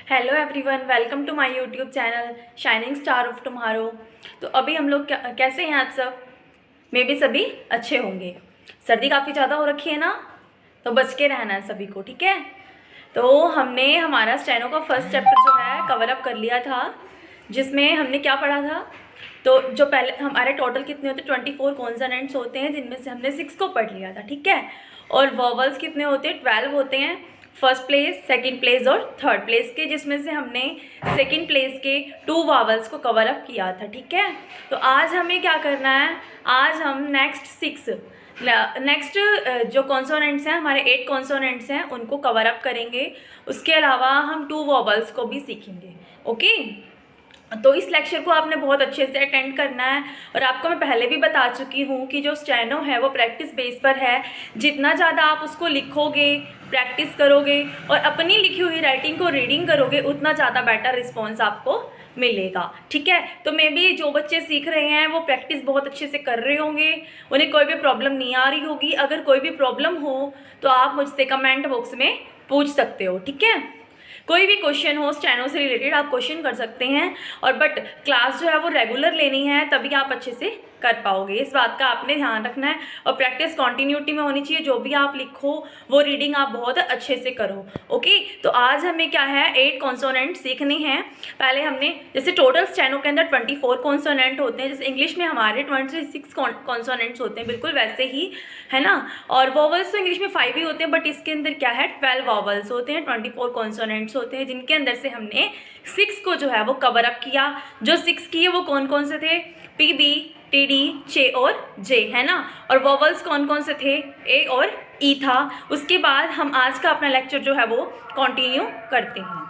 Hello everyone, welcome to my YouTube channel shining star of tomorrow. तो अभी हम लोग कैसे हैं आप सब? मे भी सभी अच्छे होंगे। सर्दी काफ़ी ज़्यादा हो रखी है ना, तो बच के रहना है सभी को, ठीक है। तो हमने हमारा स्टेनो का फर्स्ट चैप्टर जो है कवर अप कर लिया था, जिसमें हमने क्या पढ़ा था। तो जो पहले हमारे टोटल कितने होते हैं, 24 कॉन्सोनेंट्स होते हैं, जिनमें से हमने 6 को पढ़ लिया था, ठीक है। और वॉवल्स कितने होते हैं, 12 होते हैं। फर्स्ट प्लेस, सेकंड प्लेस और थर्ड प्लेस के, जिसमें से हमने सेकंड प्लेस के 2 वॉवल्स को कवर अप किया था, ठीक है। तो आज हमें क्या करना है, आज हम नेक्स्ट जो कॉन्सोनेंट्स हैं, हमारे 8 कॉन्सोनेंट्स हैं, उनको कवर अप करेंगे। उसके अलावा हम 2 वॉवल्स को भी सीखेंगे, ओके। तो इस लेक्चर को आपने बहुत अच्छे से अटेंड करना है। और आपको मैं पहले भी बता चुकी हूँ कि जो स्टेनो है वो प्रैक्टिस बेस पर है। जितना ज़्यादा आप उसको लिखोगे, प्रैक्टिस करोगे और अपनी लिखी हुई राइटिंग को रीडिंग करोगे, उतना ज़्यादा बेटर रिस्पॉन्स आपको मिलेगा, ठीक है। तो मे बी जो बच्चे सीख रहे हैं वो प्रैक्टिस बहुत अच्छे से कर रहे होंगे, उन्हें कोई भी प्रॉब्लम नहीं आ रही होगी। अगर कोई भी प्रॉब्लम हो तो आप मुझसे कमेंट बॉक्स में पूछ सकते हो, ठीक है। कोई भी क्वेश्चन हो स्टेनो से रिलेटेड आप क्वेश्चन कर सकते हैं। और बट क्लास जो है वो रेगुलर लेनी है, तभी आप अच्छे से कर पाओगे। इस बात का आपने ध्यान रखना है। और प्रैक्टिस कॉन्टीन्यूटी में होनी चाहिए। जो भी आप लिखो वो रीडिंग आप बहुत अच्छे से करो, ओके। तो आज हमें क्या है, 8 कॉन्सोनेंट सीखने हैं। पहले हमने जैसे टोटल स्टेनो के अंदर 24 कॉन्सोनेंट होते हैं, जैसे इंग्लिश में हमारे 26 कॉन्सोनेंट्स होते हैं, बिल्कुल वैसे ही, है ना। और वॉवल्स तो इंग्लिश में 5 ही होते हैं, बट इसके अंदर क्या है, 12 वॉवल्स होते हैं, 24 कॉन्सोनेंट्स होते हैं, जिनके अंदर से हमने 6 को जो है वो कवर अप किया। जो 6 किए वो कौन कौन से थे, पी बी टी डी चे और जे, है ना। और वॉवल्स कौन कौन से थे, ए और ई था। उसके बाद हम आज का अपना लेक्चर जो है वो कंटिन्यू करते हैं।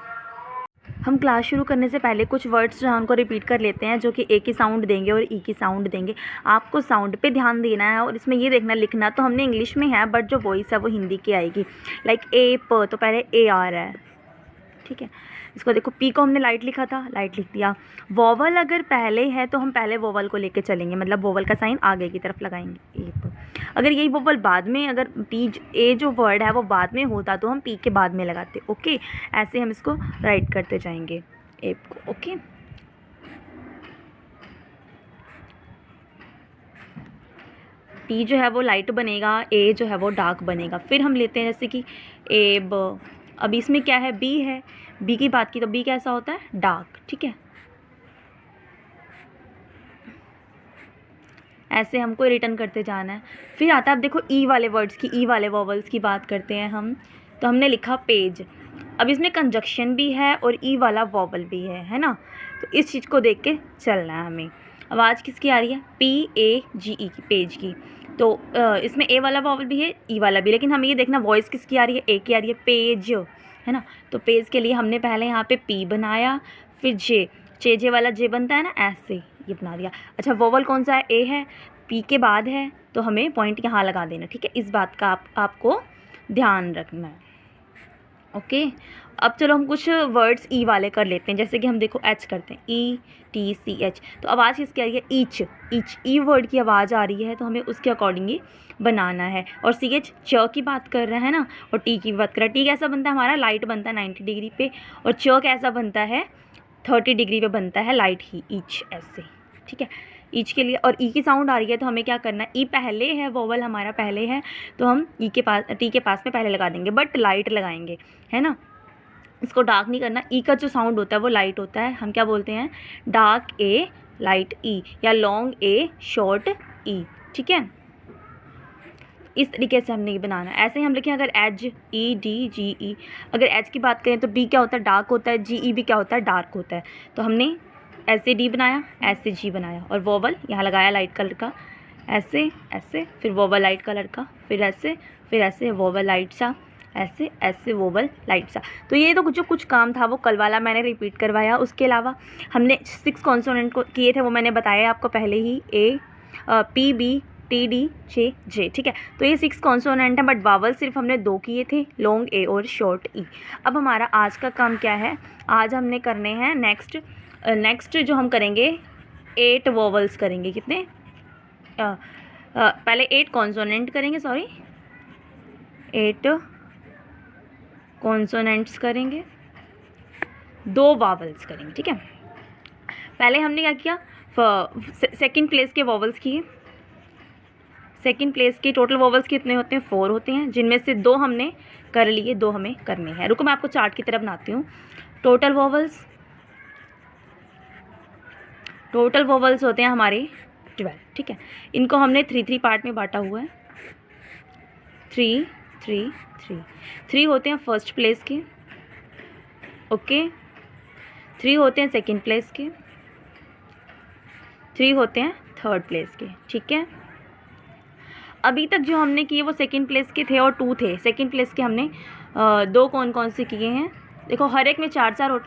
हम क्लास शुरू करने से पहले कुछ वर्ड्स जो हैं उनको रिपीट कर लेते हैं, जो कि ए की साउंड देंगे और ई की साउंड देंगे। आपको साउंड पे ध्यान देना है और इसमें ये देखना, लिखना तो हमने इंग्लिश में है, बट जो वॉइस है वो हिंदी की आएगी। लाइक ए प, तो पहले ए आ रहा है, ठीक है। इसको देखो, पी को हमने लाइट लिखा था, लाइट लिख दिया। वोवल अगर पहले है तो हम पहले वोवल को लेके चलेंगे, मतलब वोवल का साइन आगे की तरफ लगाएंगे, ए प। अगर यही वोवल बाद में, अगर पी ए जो वर्ड है वो बाद में होता तो हम पी के बाद में लगाते, ओके। ऐसे हम इसको राइट करते जाएंगे, ए को, ओके। पी जो है वो लाइट बनेगा, ए जो है वो डार्क बनेगा। फिर हम लेते हैं जैसे कि ए ब। अब इसमें क्या है, बी है, बी की बात की तो बी कैसा होता है, डार्क, ठीक है। ऐसे हमको रिटर्न करते जाना है। फिर आता है, अब देखो ई वाले वर्ड्स की, ई वाले वॉवल्स की बात करते हैं हम। तो हमने लिखा पेज। अब इसमें कंजक्शन भी है और ई वाला वॉवल भी है ना। तो इस चीज़ को देख के चलना है हमें। आवाज़ किसकी आ रही है, पी ए जी ई की, पेज की। तो इसमें ए वाला वॉवल भी है, ई वाला भी, लेकिन हमें ये देखना वॉइस किसकी आ रही है, ए की आ रही है, पेज, है ना। तो पेज के लिए हमने पहले यहाँ पे पी बनाया, फिर जे, जे वाला जे बनता है ना, ऐसे ये बना दिया। अच्छा, वोवल कौन सा है, ए है, पी के बाद है, तो हमें पॉइंट यहाँ लगा देना, ठीक है। इस बात का आपको ध्यान रखना है, ओके। अब चलो हम कुछ वर्ड्स ई वाले कर लेते हैं, जैसे कि हम देखो एच करते हैं, ई टी सी एच। तो आवाज़ किसकी आ रही है, ईच, ईच, ई वर्ड की आवाज़ आ रही है, तो हमें उसके अकॉर्डिंग ही बनाना है। और सी एच, च की बात कर रहे हैं ना, और टी की बात कर रहे हैं। टी कैसा बनता है हमारा, लाइट बनता है 90 डिग्री पे, और च कैसा बनता है, 30 डिग्री पे बनता है, लाइट ही, ईच, ऐसे, ठीक है। ईच के लिए, और ई की साउंड आ रही है तो हमें क्या करना है, ई पहले है, वोवल हमारा पहले है, तो हम ई के पास, टी के पास में पहले लगा देंगे, बट लाइट लगाएंगे, है ना। इसको डार्क नहीं करना। ई का जो साउंड होता है वो लाइट होता है, हम क्या बोलते हैं, डार्क ए लाइट ई, या लॉन्ग ए शॉर्ट ई, ठीक है। इस तरीके से हमने ये बनाना है। ऐसे हम लिखें, अगर एच, ई डी जी ई, अगर एच की बात करें तो बी क्या होता है, डार्क होता है, जी ई भी क्या होता है, डार्क होता है। तो हमने ऐसे डी बनाया, ऐसे जी बनाया, और वोवल यहाँ लगाया लाइट कलर का, ऐसे ऐसे, फिर वोवल लाइट कलर का, फिर ऐसे वोवल लाइट सा, ऐसे ऐसे वोवल लाइट सा। तो ये तो जो कुछ काम था वो कल वाला मैंने रिपीट करवाया। उसके अलावा हमने 6 कॉन्सोनेंट को किए थे, वो मैंने बताया आपको पहले ही, A P B T D J J, ठीक है। तो ये 6 कॉन्सोनेंट है, बट वावल सिर्फ हमने 2 किए थे, लॉन्ग ए और शॉर्ट ई। अब हमारा आज का काम क्या है, आज हमने करने हैं नेक्स्ट जो हम करेंगे 8 वॉवल्स करेंगे। कितने, पहले 8 कॉन्सोनेंट करेंगे, सॉरी 8 कॉन्सोनेंट्स करेंगे। 2 वावल्स करेंगे, ठीक है। पहले हमने क्या किया, सेकंड प्लेस के वॉवल्स किए। सेकंड प्लेस के टोटल वॉवल्स कितने होते हैं, 4 होते हैं, जिनमें से 2 हमने कर लिए, 2 हमें करने हैं। रुको मैं आपको चार्ट की तरफ बनाती हूँ। टोटल वॉवल्स होते हैं हमारे 12, ठीक है। इनको हमने 3 पार्ट में बांटा हुआ है, 3 3 3। 3 होते हैं फर्स्ट प्लेस के, ओके। 3 होते हैं सेकंड प्लेस के, 3 होते हैं थर्ड प्लेस के, ठीक है। अभी तक जो हमने किए वो सेकंड प्लेस के थे और 2 थे। सेकंड प्लेस के हमने 2 कौन से किए हैं, देखो हर एक में 4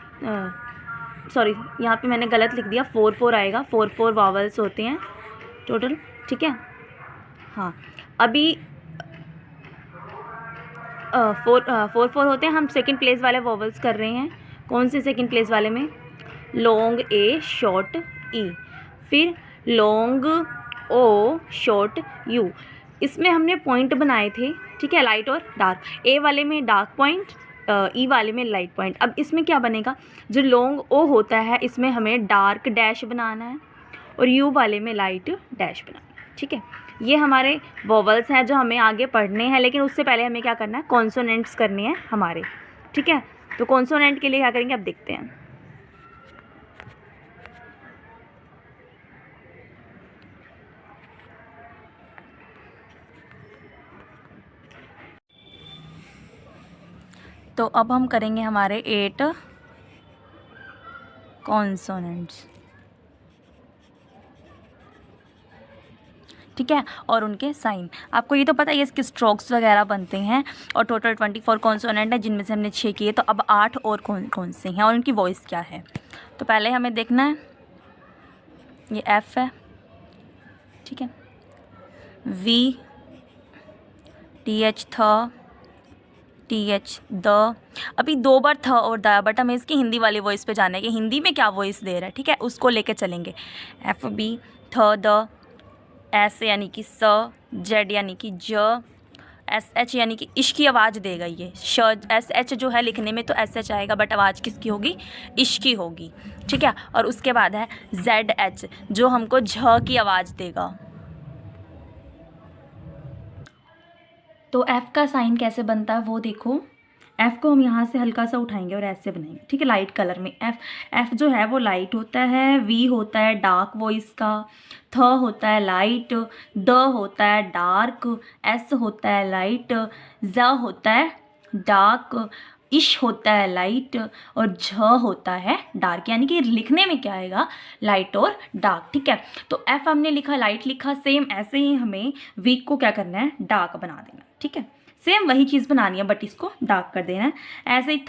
सॉरी यहाँ पे मैंने गलत लिख दिया, 4 आएगा। 4 वावल्स होते हैं टोटल, ठीक है। हाँ, अभी 4 होते हैं। हम सेकंड प्लेस वाले वॉवल्स कर रहे हैं। कौन से सेकंड प्लेस वाले में, लॉन्ग ए शॉर्ट ई, फिर लॉन्ग ओ शॉर्ट यू। इसमें हमने पॉइंट बनाए थे, ठीक है, लाइट और डार्क। ए वाले में डार्क पॉइंट, ई वाले में लाइट पॉइंट। अब इसमें क्या बनेगा, जो लॉन्ग ओ होता है इसमें हमें डार्क डैश बनाना है और यू वाले में लाइट डैश बनाना है, ठीक है। ये हमारे वॉवल्स हैं जो हमें आगे पढ़ने हैं, लेकिन उससे पहले हमें क्या करना है, कॉन्सोनेंट्स करने हैं हमारे, ठीक है। तो कॉन्सोनेंट के लिए क्या करेंगे अब देखते हैं। तो अब हम करेंगे हमारे 8 कॉन्सोनेंट्स, ठीक है, और उनके साइन। आपको ये तो पता है इसके स्ट्रोक्स वगैरह बनते हैं। और टोटल 24 कॉन्सोनेंट है, जिनमें से हमने 6 किए। तो अब 8 और कौन से हैं और उनकी वॉइस क्या है। तो पहले हमें देखना है, ये एफ है, ठीक है, वी, टी एच थ, टी एच द। अभी 2 बार थ और द, बट हमें इसकी हिंदी वाली वॉइस पे जाना है कि हिंदी में क्या वॉइस दे रहा है, ठीक है, उसको लेके चलेंगे। एफ बी, थ द, एस यानी कि स, जेड यानी कि ज, एस एच यानी कि इश की आवाज़ देगा ये श। एस एच जो है लिखने में तो एस एच आएगा, बट आवाज़ किसकी होगी, इश की होगी, ठीक है। और उसके बाद है जेड एच, जो हमको झ की आवाज़ देगा। तो एफ़ का साइन कैसे बनता है वो देखो। एफ़ को हम यहाँ से हल्का सा उठाएंगे और ऐसे बनाएंगे, ठीक है, लाइट कलर में। एफ़ जो है वो लाइट होता है, वी होता है डार्क वॉइस का, थ होता है लाइट, द होता है डार्क, एस होता है लाइट, ज होता है डार्क, इश होता है लाइट और झ होता है डार्क। यानी कि लिखने में क्या आएगा, लाइट और डार्क, ठीक है। तो एफ हमने लिखा, लाइट लिखा, सेम ऐसे ही हमें वी को क्या करना है, डार्क बना देना, ठीक है। सेम वही चीज़ बनानी है, बट इसको डार्क कर देना है। ऐसे ही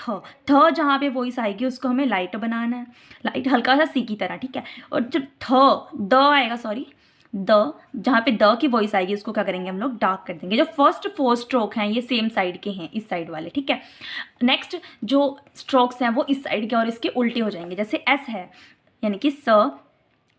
थ जहाँ पे वॉइस आएगी उसको हमें लाइट बनाना है, लाइट हल्का सा सी की तरह, ठीक है। और जब द आएगा, सॉरी द, जहाँ पे द की वॉइस आएगी उसको क्या करेंगे हम लोग, डार्क कर देंगे। जो फर्स्ट 4 स्ट्रोक हैं ये सेम साइड के हैं, इस साइड वाले, ठीक है। नेक्स्ट जो स्ट्रोक्स हैं वो इस साइड के और इसके उल्टे हो जाएंगे। जैसे एस है यानी कि स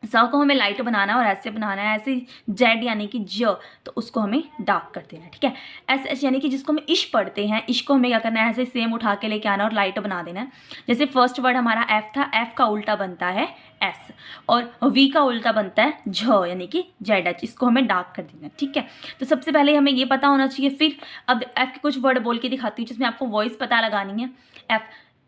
को हमें लाइट बनाना है और ऐसे बनाना है। ऐसे जेड यानी कि ज, तो उसको हमें डार्क कर देना है, ठीक है। एस एच यानी कि जिसको हम इश पढ़ते हैं, इश को हमें क्या करना है, ऐसे सेम उठा के लेके आना और लाइट बना देना है। जैसे फर्स्ट वर्ड हमारा एफ था, एफ का उल्टा बनता है एस, और वी का उल्टा बनता है झ यानी कि जेड एच, इसको हमें डार्क कर देना है, ठीक है। तो सबसे पहले हमें ये पता होना चाहिए। फिर अब एफ के कुछ वर्ड बोल के दिखाती हूँ जिसमें आपको वॉइस पता लगानी है।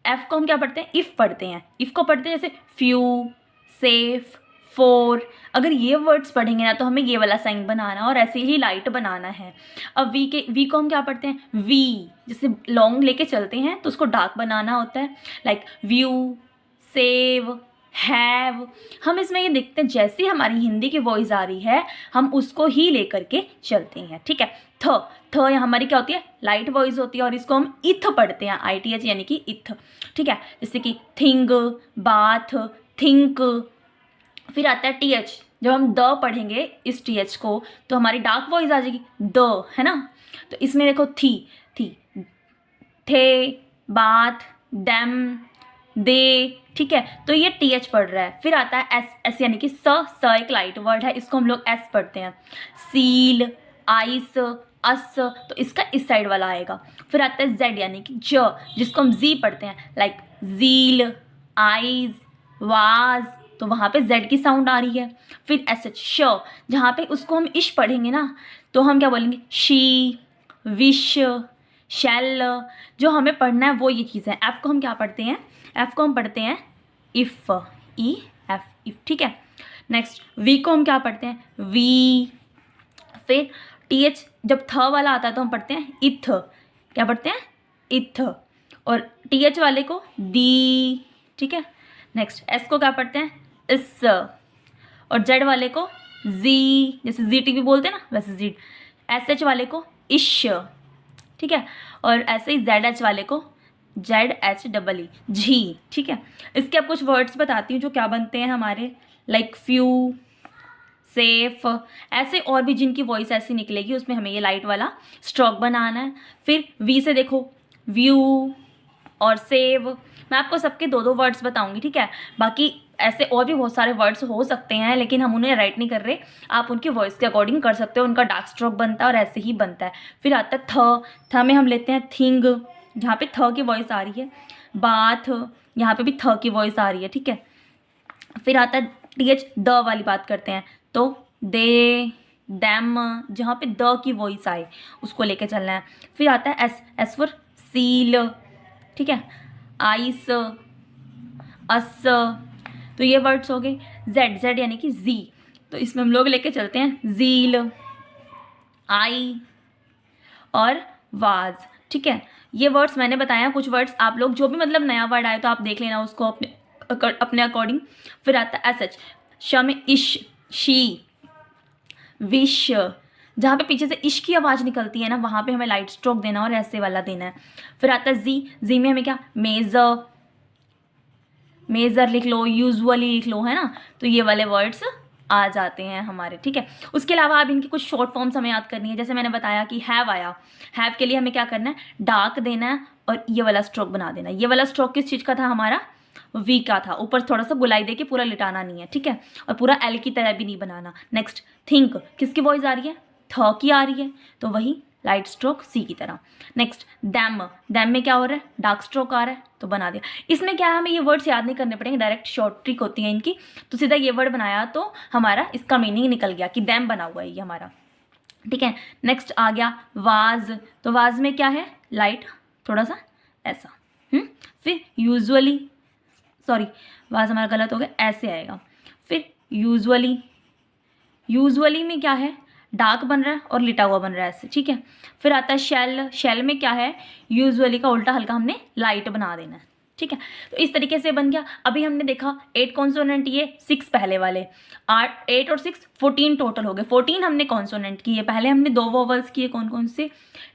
एफ को हम क्या पढ़ते हैं, इफ़ पढ़ते हैं। इफ़ को पढ़ते हैं जैसे फ्यू, सेफ, फोर। अगर ये वर्ड्स पढ़ेंगे ना तो हमें ये वाला साइन बनाना और ऐसे ही लाइट बनाना है। अब वी को हम क्या पढ़ते हैं, वी, जैसे लॉन्ग लेके चलते हैं तो उसको डार्क बनाना होता है, लाइक व्यू, सेव, हैव। हम इसमें ये देखते हैं जैसे हमारी हिंदी की वॉइस आ रही है हम उसको ही लेकर के चलते हैं, ठीक है। थ हमारी क्या होती है, लाइट वॉइस होती है और इसको हम इथ पढ़ते हैं, ITH यानी कि इथ, ठीक है। जैसे कि थिंग, बाथ, थिंक। फिर आता है TH, जब हम द पढ़ेंगे इस TH को तो हमारी डार्क वॉइस आ जाएगी, द, है ना। तो इसमें देखो थी, थे, बाथ, डेम, दे, ठीक है। तो ये TH पढ़ रहा है। फिर आता है एस यानी कि स एक लाइट वर्ड है, इसको हम लोग एस पढ़ते हैं। सील, आइस, अस, तो इसका इस साइड वाला आएगा। फिर आता है जेड यानी कि ज, जिसको हम जी पढ़ते हैं, लाइक जील, आइज, वाज, तो वहाँ पे जेड की साउंड आ रही है। फिर एस एच श, जहाँ पे उसको हम इश पढ़ेंगे ना तो हम क्या बोलेंगे, शी, विश, शैल। जो हमें पढ़ना है वो ये चीज़ है। एफ को हम क्या पढ़ते हैं, एफ को हम पढ़ते हैं इफ़, ई एफ, इफ, ठीक है। नेक्स्ट वी को हम क्या पढ़ते हैं, वी। फिर टी एच जब थ वाला आता है तो हम पढ़ते हैं इथ, क्या पढ़ते हैं, इथ। और टी एच वाले को दी, ठीक है। नेक्स्ट एस को क्या पढ़ते हैं, इस। और जेड वाले को जी, जैसे जी टी वी बोलते हैं ना वैसे जी। एस एच वाले को इश, ठीक है। और ऐसे ही जेड एच वाले को जेड एच डबल ई, झी, ठीक है। इसके अब कुछ वर्ड्स बताती हूँ जो क्या बनते हैं हमारे, लाइक फ्यू, सेफ, ऐसे और भी जिनकी वॉइस ऐसी निकलेगी उसमें हमें ये लाइट वाला स्ट्रोक बनाना है। फिर वी से देखो व्यू और सेव। मैं आपको सबके दो दो वर्ड्स बताऊंगी, ठीक है। बाकी ऐसे और भी बहुत सारे वर्ड्स हो सकते हैं लेकिन हम उन्हें राइट नहीं कर रहे, आप उनकी वॉइस के अकॉर्डिंग कर सकते हो, उनका डार्क स्ट्रोक बनता है और ऐसे ही बनता है। फिर आता है थ में हम लेते हैं थिंग, जहाँ पे थ की वॉइस आ रही है। बाथ, यहाँ पे भी थ की वॉइस आ रही है, ठीक है। फिर आता है टी एच द वाली बात करते हैं तो दे, दैम, जहाँ पे द की वॉइस आए उसको लेके चलना है। फिर आता है एस, एस फॉर सील, ठीक है। आइस, अस, तो ये वर्ड्स हो गए। जेड, जेड यानी कि जी, तो इसमें हम लोग लेके चलते हैं जील, आई और वाज, ठीक है। ये वर्ड्स मैंने बताया, कुछ वर्ड्स आप लोग जो भी मतलब नया वर्ड आए तो आप देख लेना उसको अपने अकॉर्डिंग। फिर आता है एस एच, श में इश, शी, विश, जहाँ पे पीछे से इश की आवाज़ निकलती है ना वहाँ पे हमें लाइट स्ट्रोक देना और ऐसे वाला देना है। फिर आता है जी, जी में हमें क्या, मेज़र, मेज़र लिख लो, यूजुअली लिख लो, है ना। तो ये वाले वर्ड्स आ जाते हैं हमारे, ठीक है। उसके अलावा अब इनकी कुछ शॉर्ट फॉर्म्स हमें याद करनी है। जैसे मैंने बताया कि हैव आया, हैव के लिए हमें क्या करना है, डार्क देना है और ये वाला स्ट्रोक बना देना है। ये वाला स्ट्रोक किस चीज़ का था हमारा, वी का था। ऊपर थोड़ा सा गुलाई दे के पूरा लिटाना नहीं है, ठीक है। और पूरा एल की तरह भी नहीं बनाना। नेक्स्ट थिंक, किसकी वॉइस आ रही है, थ की आ रही है, तो वही लाइट स्ट्रोक सी की तरह। नेक्स्ट दैम, दैम में क्या हो रहा है, डार्क स्ट्रोक आ रहा है तो बना दिया। इसमें क्या है, हमें ये वर्ड्स याद नहीं करने पड़ेंगे, डायरेक्ट शॉर्ट ट्रिक होती है इनकी। तो सीधा ये वर्ड बनाया तो हमारा इसका मीनिंग निकल गया कि दैम बना हुआ है ये हमारा, ठीक है। नेक्स्ट आ गया वाज, तो वाज में क्या है, लाइट थोड़ा सा ऐसा। फिर यूजुअली, सॉरी वाज हमारा गलत हो गया, ऐसे आएगा। फिर यूजुअली, यूजुअली में क्या है, डार्क बन रहा है और लिटा हुआ बन रहा है ऐसे, ठीक है। फिर आता है शैल, शैल में क्या है, यूजुअली का उल्टा हल्का हमने लाइट बना देना है, ठीक है। तो इस तरीके से बन गया। अभी हमने देखा 8 कॉन्सोनेंट, ये 6 पहले वाले, 8 और 6 14 टोटल हो गए। 14 हमने कॉन्सोनेंट किए, पहले हमने 2 वोवल्स किए, कौन कौन से,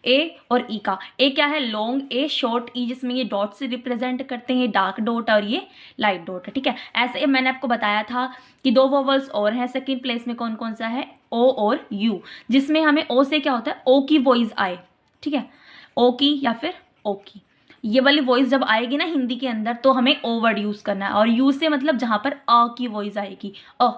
ए और ई का। ए क्या है, लॉन्ग ए, शॉर्ट ई, जिसमें ये डॉट से रिप्रेजेंट करते हैं, डार्क डॉट और ये लाइट डॉट है, ठीक है। ऐसे मैंने आपको बताया था कि 2 वोवल्स और हैं सेकेंड प्लेस में, कौन कौन सा है, ओ और यू, जिसमें हमें ओ से क्या होता है, ओ की वॉइस आए, ठीक है, ओ की या फिर ओ की। ये वाली वॉइस जब आएगी ना हिंदी के अंदर तो हमें ओ वर्ड यूज़ करना है, और यू से मतलब जहाँ पर अ की वॉइस आएगी, अ,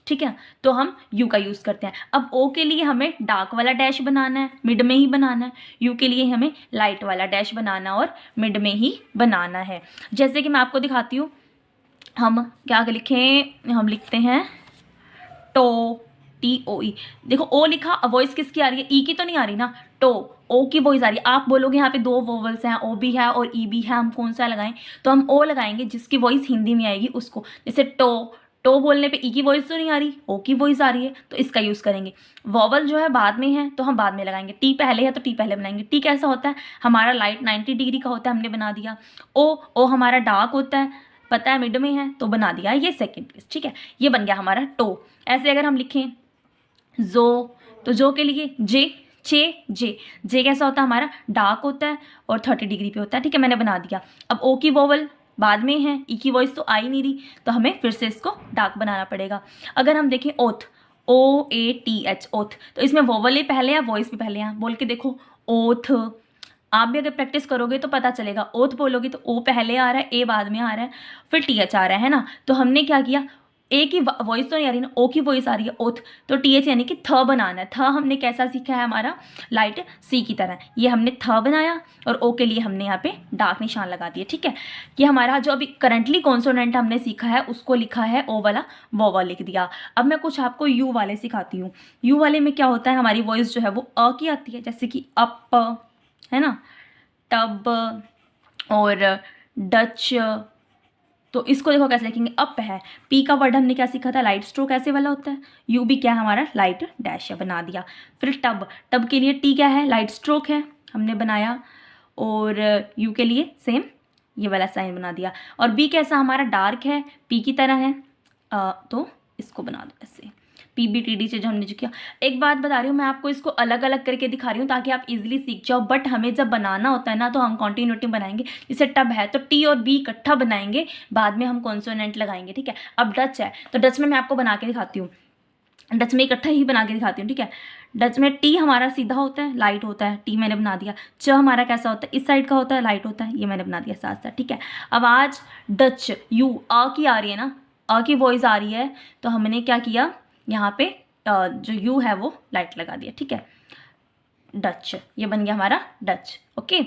ठीक है, तो हम यू का यूज़ करते हैं। अब ओ के लिए हमें डार्क वाला डैश बनाना है, मिड में ही बनाना है। यू के लिए हमें लाइट वाला डैश बनाना और मिड में ही बनाना है। जैसे कि मैं आपको दिखाती हूँ, हम क्या लिखें, हम लिखते हैं टो, टी ओ ई। देखो ओ लिखा, वॉइस किसकी आ रही है, ई की तो नहीं आ रही ना, टो, ओ की वॉइस आ रही है। आप बोलोगे यहाँ पे 2 वोवल्स हैं, ओ भी है और ई भी है, हम कौन सा लगाएं, तो हम ओ लगाएंगे जिसकी वॉइस हिंदी में आएगी उसको। जैसे टो, टो बोलने पे ई की वॉइस तो नहीं आ रही, ओ की वॉइस आ रही है, तो इसका यूज़ करेंगे। वॉवल जो है बाद में है तो हम बाद में लगाएंगे। टी पहले है तो टी पहले बनाएंगे। टी कैसा होता है, हमारा लाइट 90 डिग्री का होता है, हमने बना दिया। ओ हमारा डार्क होता है, पता है मिड में है तो बना दिया, ये सेकेंड प्लेस, ठीक है। ये बन गया हमारा टो। ऐसे अगर हम लिखें जो, तो जो के लिए जे, जे कैसा होता है, हमारा डार्क होता है और 30 डिग्री पे होता है, ठीक है, मैंने बना दिया। अब ओ की वोवल बाद में है, ई की वॉइस तो आ ही नहीं रही, तो हमें फिर से इसको डार्क बनाना पड़ेगा। अगर हम देखें oath, O A T H, oath, तो इसमें वोवल ही पहले है, वॉइस भी पहले है। बोल के देखो ओथ, आप भी अगर प्रैक्टिस करोगे तो पता चलेगा। ओथ बोलोगे तो ओ पहले आ रहा है, ए बाद में आ रहा है, फिर टी एच आ रहा है ना। तो हमने क्या किया, ए की वॉइस तो नहीं आ रही ना, ओ की वॉइस आ रही है ओथ, तो टी एच यानी कि थ बनाना है। थ हमने कैसा सीखा है, हमारा लाइट सी की तरह, ये हमने थ बनाया और ओ के लिए हमने यहाँ पे डार्क निशान लगा दिया। ठीक है, कि हमारा जो अभी करंटली कॉन्सोनेंट हमने सीखा है उसको लिखा है ओ वाला वोवल लिख दिया। अब मैं कुछ आपको यू वाले सिखाती हूँ। यू वाले में क्या होता है, हमारी वॉइस जो है वो अ की आती है, जैसे कि अप है ना, टब और डच। तो इसको देखो कैसे लिखेंगे, अप है। पी का वर्ड हमने क्या सीखा था, लाइट स्ट्रोक ऐसे वाला होता है। यू भी क्या है हमारा, लाइट डैश है, बना दिया। फिर टब, टब के लिए टी क्या है, लाइट स्ट्रोक है, हमने बनाया। और यू के लिए सेम ये वाला साइन बना दिया। और बी कैसा हमारा, डार्क है, पी की तरह है, तो इसको बना दो ऐसे। PBTD से जो हमने जो किया, एक बात बता रही हूँ मैं आपको, इसको अलग अलग करके दिखा रही हूँ ताकि आप इजीली सीख जाओ। बट हमें जब बनाना होता है ना तो हम कॉन्टिन्यूटी बनाएंगे। जैसे टब है तो टी और बी इकट्ठा बनाएंगे, बाद में हम कॉन्सोनेंट लगाएंगे। ठीक है, अब डच है तो डच में मैं आपको बना के दिखाती हूँ, डच में इकट्ठा ही बना के दिखाती हूँ। ठीक है, डच में टी हमारा सीधा होता है, लाइट होता है, टी मैंने बना दिया। च हमारा कैसा होता है, इस साइड का होता है, लाइट होता है, ये मैंने बना दिया साथ साथ। ठीक है, अब आज डच यू अ की आ रही है ना, अ की वॉइस आ रही है, तो हमने क्या किया, यहाँ पे जो यू है वो लाइट लगा दिया। ठीक है, डच, ये बन गया हमारा डच। ओके,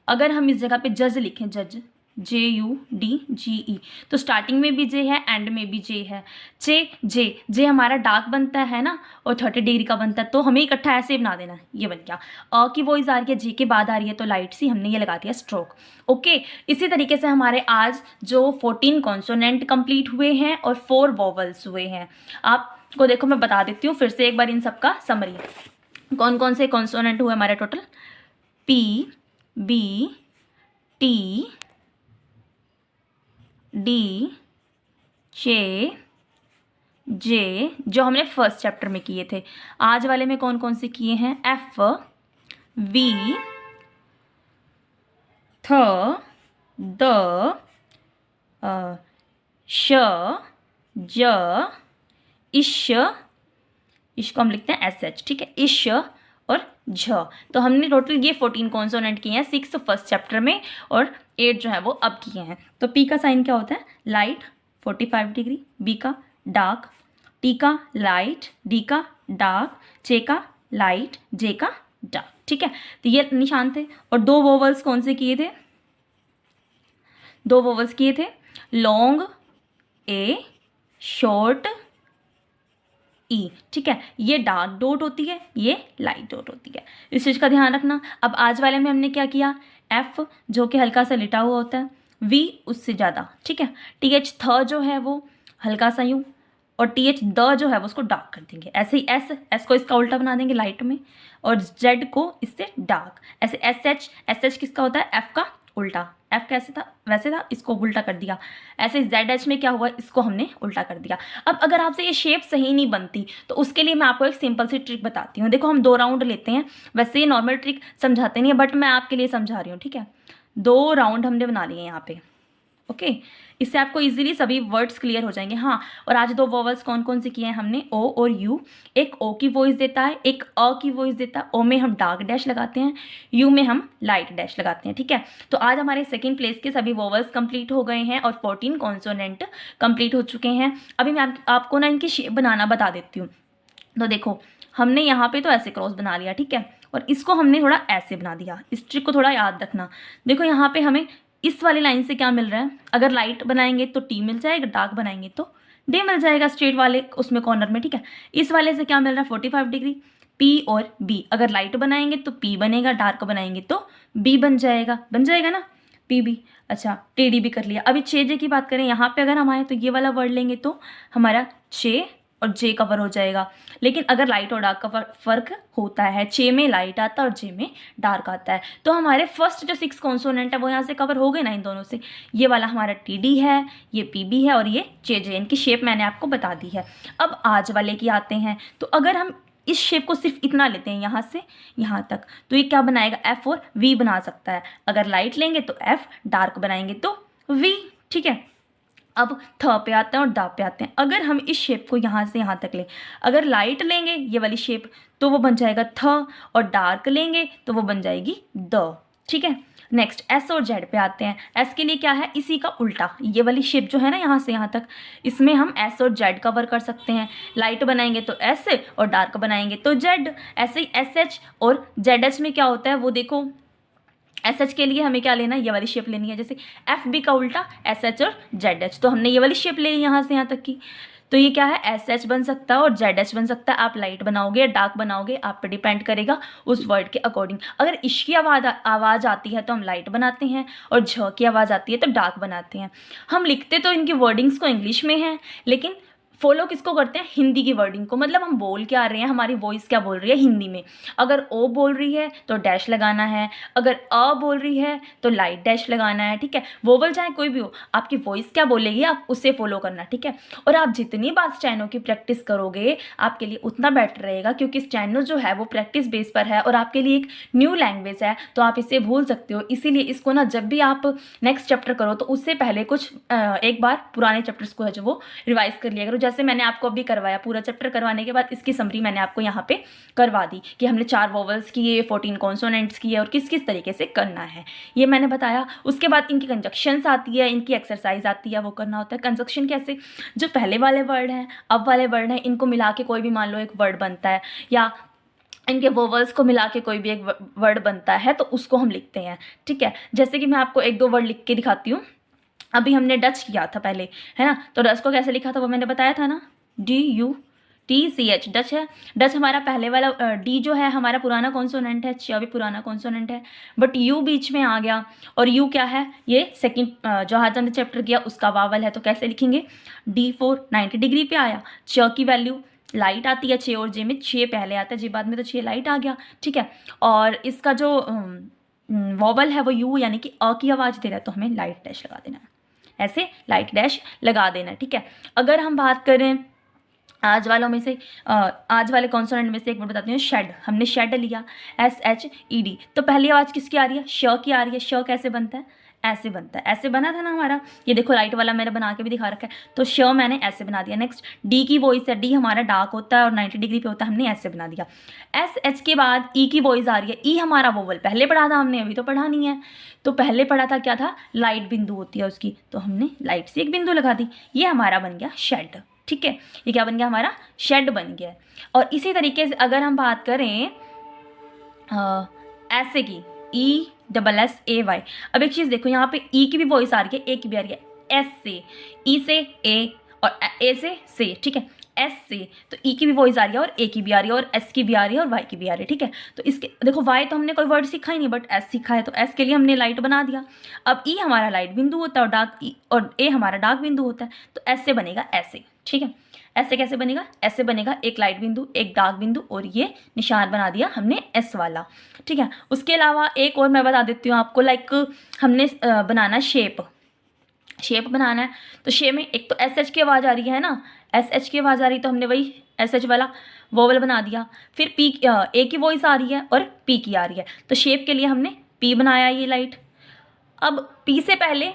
अगर हम इस जगह पे जज लिखें, जज JUDGE, तो स्टार्टिंग में भी जे है, एंड में भी जे है। जे हमारा डार्क बनता है ना, और 30 डिग्री का बनता है, तो हमें इकट्ठा ऐसे बना देना है, ये बन गया। अ की वॉइस आ रही है, जे के बाद आ रही है, तो लाइट सी हमने ये लगा दिया स्ट्रोक। ओके, इसी तरीके से हमारे आज जो 14 कॉन्सोनेंट कंप्लीट हुए हैं और 4 वॉवल्स हुए हैं। आपको देखो मैं बता देती हूँ फिर से एक बार इन सबका समरी। कौन कौन से कॉन्सोनेंट हुए हमारे total, P B T D J J, जो हमने फर्स्ट चैप्टर में किए थे। आज वाले में कौन कौन से किए हैं, F V थ द श ज इश, इश को हम लिखते हैं SH। ठीक है, इश और झ। तो हमने टोटल ये 14 कॉन्सोनेंट किए हैं, 6 फर्स्ट चैप्टर में और 8 जो है वो अब किए हैं। तो P का साइन क्या होता है, लाइट 45 डिग्री, B का डार्क, T का लाइट, D का डार्क, J का लाइट, J का डार्क। ठीक है, तो ये निशान थे। और 2 वोवल्स कौन से किए थे, 2 वोवल्स किए थे, लॉन्ग A, शॉर्ट ई। ठीक है, ये डार्क डॉट होती है, ये लाइट डॉट होती है, इस चीज़ का ध्यान रखना। अब आज वाले में हमने क्या किया, एफ जो कि हल्का सा लिटा हुआ होता है, वी उससे ज़्यादा। ठीक है, TH थ जो है वो हल्का सा यूँ, और TH द जो है वो उसको डार्क कर देंगे। ऐसे ही एस को इसका उल्टा बना देंगे लाइट में, और जेड को इससे डार्क। ऐसे एस किसका होता है, एफ का उल्टा। एफ कैसे था, वैसे था, इसको उल्टा कर दिया। ऐसे ZH में क्या हुआ, इसको हमने उल्टा कर दिया। अब अगर आपसे ये शेप सही नहीं बनती तो उसके लिए मैं आपको एक सिंपल सी ट्रिक बताती हूँ। देखो हम 2 राउंड लेते हैं, वैसे ये नॉर्मल ट्रिक समझाते नहीं है बट मैं आपके लिए समझा रही हूँ। ठीक है, 2 राउंड हमने बना लिए यहाँ पे। ओके, इससे आपको इजीली सभी वर्ड्स क्लियर हो जाएंगे। हाँ, और आज 2 वॉवल्स कौन कौन से किए हैं हमने, ओ और यू। एक ओ की वॉइस देता है, एक अ की वॉइस देता है। ओ में हम डार्क डैश लगाते हैं, यू में हम लाइट डैश लगाते हैं। ठीक है, तो आज हमारे सेकंड प्लेस के सभी वॉवल्स कंप्लीट हो गए हैं और 14 कॉन्सोनेंट कंप्लीट हो चुके हैं। अभी मैं आपको ना इनकी शेप बनाना बता देती हूँ। तो देखो हमने यहाँ पे तो ऐसे क्रॉस बना लिया, ठीक है, और इसको हमने थोड़ा ऐसे बना दिया। इस ट्रिक को थोड़ा याद रखना। देखो यहाँ पे हमें इस वाली लाइन से क्या मिल रहा है, अगर लाइट बनाएंगे तो टी मिल जाएगा, डार्क बनाएंगे तो डे मिल जाएगा स्ट्रेट वाले उसमें कॉर्नर में। ठीक है, इस वाले से क्या मिल रहा है 45 डिग्री। पी और बी, अगर लाइट बनाएंगे तो पी बनेगा, डार्क बनाएंगे तो बी बन जाएगा ना, पी बी। अच्छा, टेडी भी कर लिया। अभी 6J की बात करें, यहाँ पे अगर हम आए तो ये वाला वर्ड लेंगे तो हमारा 6 और J कवर हो जाएगा। लेकिन अगर लाइट और डार्क का फर्क होता है, 6 में लाइट आता है और J में डार्क आता है। तो हमारे फर्स्ट जो 6 कॉन्सोनेंट है वो यहाँ से कवर हो गए ना इन दोनों से। ये वाला हमारा TD है, ये PB है और ये JJ। इनकी शेप मैंने आपको बता दी है। अब आज वाले की आते हैं। तो अगर हम इस शेप को सिर्फ इतना लेते हैं यहाँ से यहाँ तक, तो ये क्या बनाएगा, F और V बना सकता है। अगर लाइट लेंगे तो F, डार्क बनाएंगे तो V। ठीक है, अब थ पे आते हैं और दा पे आते हैं। अगर हम इस शेप को यहाँ से यहाँ तक लें, अगर लाइट लेंगे ये वाली शेप तो वो बन जाएगा थ, और डार्क लेंगे तो वो बन जाएगी द। ठीक है, नेक्स्ट एस और जेड पे आते हैं। एस के लिए क्या है, इसी का उल्टा, ये वाली शेप जो है ना यहाँ से यहाँ तक, इसमें हम एस और जेड कवर कर सकते हैं। लाइट बनाएंगे तो एस और डार्क बनाएंगे तो जेड। ऐसे ही एस एच और जेड एच में क्या होता है वो देखो, एस एच के लिए हमें क्या लेना है, ये वाली शेप लेनी है। जैसे एफ बी का उल्टा एस एच और जेड एच, तो हमने ये वाली शेप ले ली यहाँ से यहाँ तक की। तो ये क्या है, एस एच बन सकता है और जेड एच बन सकता है। आप लाइट बनाओगे या डार्क बनाओगे, आप पे डिपेंड करेगा उस वर्ड के अकॉर्डिंग। अगर इश की आवाज़ आती है तो हम लाइट बनाते हैं, और झ की आवाज़ आती है तो डार्क बनाते हैं। हम लिखते तो इनकी वर्डिंग्स को इंग्लिश में हैं, लेकिन फॉलो किसको करते हैं, हिंदी की वर्डिंग को। मतलब हम बोल क्या रहे हैं, हमारी वॉइस क्या बोल रही है हिंदी में। अगर ओ बोल रही है तो डैश लगाना है, अगर अ बोल रही है तो लाइट डैश लगाना है, ठीक है। वोवल चाहे कोई भी हो, आपकी वॉइस क्या बोलेगी आप उससे फॉलो करना, ठीक है। और आप जितनी बार स्टेनो की प्रैक्टिस करोगे आपके लिए उतना बेटर रहेगा, क्योंकि स्टेनो जो है वो प्रैक्टिस बेस पर है और आपके लिए एक न्यू लैंग्वेज है, तो आप इसे भूल सकते हो। इसीलिए इसको ना जब भी आप नेक्स्ट चैप्टर करो तो उससे पहले कुछ एक बार पुराने चैप्टर्स को है जो वो रिवाइज कर लिया करो। जैसे मैंने आपको अभी करवाया, पूरा चैप्टर करवाने के बाद इसकी समरी मैंने आपको यहाँ पे करवा दी कि हमने 4 वोवल्स किए, 14 कॉन्सोनेंट्स किए और किस किस तरीके से करना है ये मैंने बताया। उसके बाद इनकी कंजक्शंस आती है, इनकी एक्सरसाइज आती है, वो करना होता है। कंजक्शन कैसे, जो पहले वाले वर्ड हैं अब वाले वर्ड हैं, इनको मिला के कोई भी मान लो एक वर्ड बनता है, या इनके वोवल्स को मिला के कोई भी एक वर्ड बनता है, तो उसको हम लिखते हैं, ठीक है। जैसे कि मैं आपको 1-2 वर्ड लिख के दिखाती हूँ। अभी हमने डच किया था पहले, है ना, तो डच को कैसे लिखा था वो मैंने बताया था ना, DUTCH डच है। डच हमारा पहले वाला डी जो है हमारा पुराना कॉन्सोनेंट है, च भी पुराना कॉन्सोनेंट है, बट यू बीच में आ गया। और यू क्या है, ये सेकंड जो आज हमने चैप्टर किया उसका वावल है, तो कैसे लिखेंगे, D4 90 डिग्री पे आया। च की वैल्यू लाइट आती है, 6 और जे में 6 पहले आता है, जे बाद में, तो 6 लाइट आ गया, ठीक है। और इसका जो वॉवल है वो यू यानी कि अ की आवाज़ दे रहा है, तो हमें लाइट डैश लगा देना है, ऐसे लाइट डैश लगा देना, ठीक है। अगर हम बात करें आज वालों में से, आज वाले कॉन्सोनेंट में से एक वर्ड बताती हूँ, शेड। हमने शेड लिया, SHED, तो पहली आवाज़ किसकी आ रही है, श की आ रही है। श कैसे बनता है, ऐसे बनता है, ऐसे बना था ना हमारा, ये देखो लाइट वाला मैंने बना के भी दिखा रखा है, तो श मैंने ऐसे बना दिया। नेक्स्ट डी की वॉइस है, डी हमारा डार्क होता है और 90 डिग्री पे होता है, हमने ऐसे बना दिया। SH के बाद ई की वॉइस आ रही है, ई हमारा वोवल पहले पढ़ा था हमने, अभी तो पढ़ा नहीं है। तो पहले पढ़ा था क्या था, लाइट बिंदु होती है उसकी, तो हमने लाइट से एक बिंदु लगा दी, ये हमारा बन गया शेड, ठीक है। ये क्या बन गया, हमारा शेड बन गया। और इसी तरीके से अगर हम बात करें ऐसे की, ESSAY, अब एक चीज़ देखो यहाँ पे ई की भी वॉइस आ रही है, ए की भी आ रही है, एस से, ई से ए और ए से, ठीक है, एस से, तो ई की भी वॉइस आ रही है और ए की भी आ रही है और एस की भी आ रही है और वाई की भी आ रही है, ठीक है। तो इसके देखो वाई तो हमने कोई वर्ड सीखा ही नहीं, बट एस सीखा है, तो एस के लिए हमने लाइट बना दिया। अब ई हमारा लाइट बिंदु होता है और डार्क, और ए हमारा डार्क बिंदु होता है, तो एस से बनेगा ऐसे, ठीक है। ऐसे कैसे बनेगा, ऐसे बनेगा, एक लाइट बिंदु एक डार्क बिंदु और ये निशान बना दिया हमने एस वाला, ठीक है। उसके अलावा एक और मैं बता देती हूँ आपको, लाइक हमने बनाना शेप बनाना है, तो शेप में एक तो SH की आवाज़ आ रही है ना, SH की आवाज़ आ रही, तो हमने वही SH वाला वोवल बना दिया। फिर P A की वॉइस आ रही है और P की आ रही है, तो शेप के लिए हमने P बनाया, ये लाइट। अब P से पहले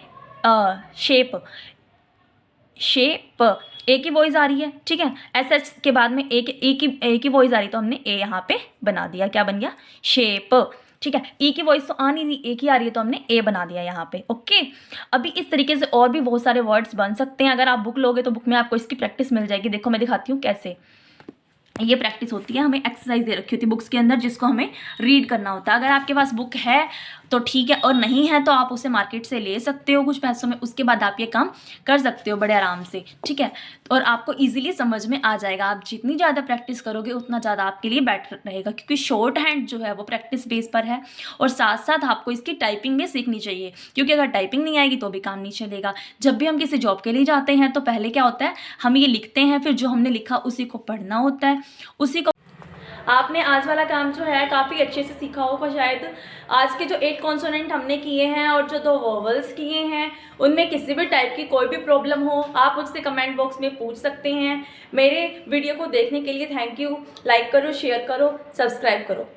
शेप ए की वॉइस आ रही है, ठीक है। SH के बाद में ए की वॉइस आ रही, तो हमने ए यहाँ पे बना दिया, क्या बन गया, शेप, ठीक है। ई की वॉइस तो आ नहीं रही, ए की आ रही है, तो हमने ए बना दिया यहाँ पे, ओके। अभी इस तरीके से और भी बहुत सारे वर्ड्स बन सकते हैं। अगर आप बुक लोगे तो बुक में आपको इसकी प्रैक्टिस मिल जाएगी। देखो मैं दिखाती हूँ कैसे ये प्रैक्टिस होती है। हमें एक्सरसाइज दे रखी होती है बुक्स के अंदर, जिसको हमें रीड करना होता है। अगर आपके पास बुक है तो ठीक है, और नहीं है तो आप उसे मार्केट से ले सकते हो कुछ पैसों में, उसके बाद आप ये काम कर सकते हो बड़े आराम से, ठीक है। और आपको इजीली समझ में आ जाएगा। आप जितनी ज़्यादा प्रैक्टिस करोगे उतना ज़्यादा आपके लिए बेटर रहेगा, क्योंकि शॉर्ट हैंड जो है वो प्रैक्टिस बेस पर है। और साथ साथ आपको इसकी टाइपिंग भी सीखनी चाहिए, क्योंकि अगर टाइपिंग नहीं आएगी तो भी काम नहीं चलेगा। जब भी हम किसी जॉब के लिए जाते हैं तो पहले क्या होता है, हम ये लिखते हैं, फिर जो हमने लिखा उसी को पढ़ना होता है, उसी को। आपने आज वाला काम जो है काफ़ी अच्छे से सीखा होगा शायद। आज के जो 8 कॉन्सोनेंट हमने किए हैं और जो 2 वोवल्स किए हैं, उनमें किसी भी टाइप की कोई भी प्रॉब्लम हो आप मुझसे कमेंट बॉक्स में पूछ सकते हैं। मेरे वीडियो को देखने के लिए थैंक यू। लाइक करो, शेयर करो, सब्सक्राइब करो।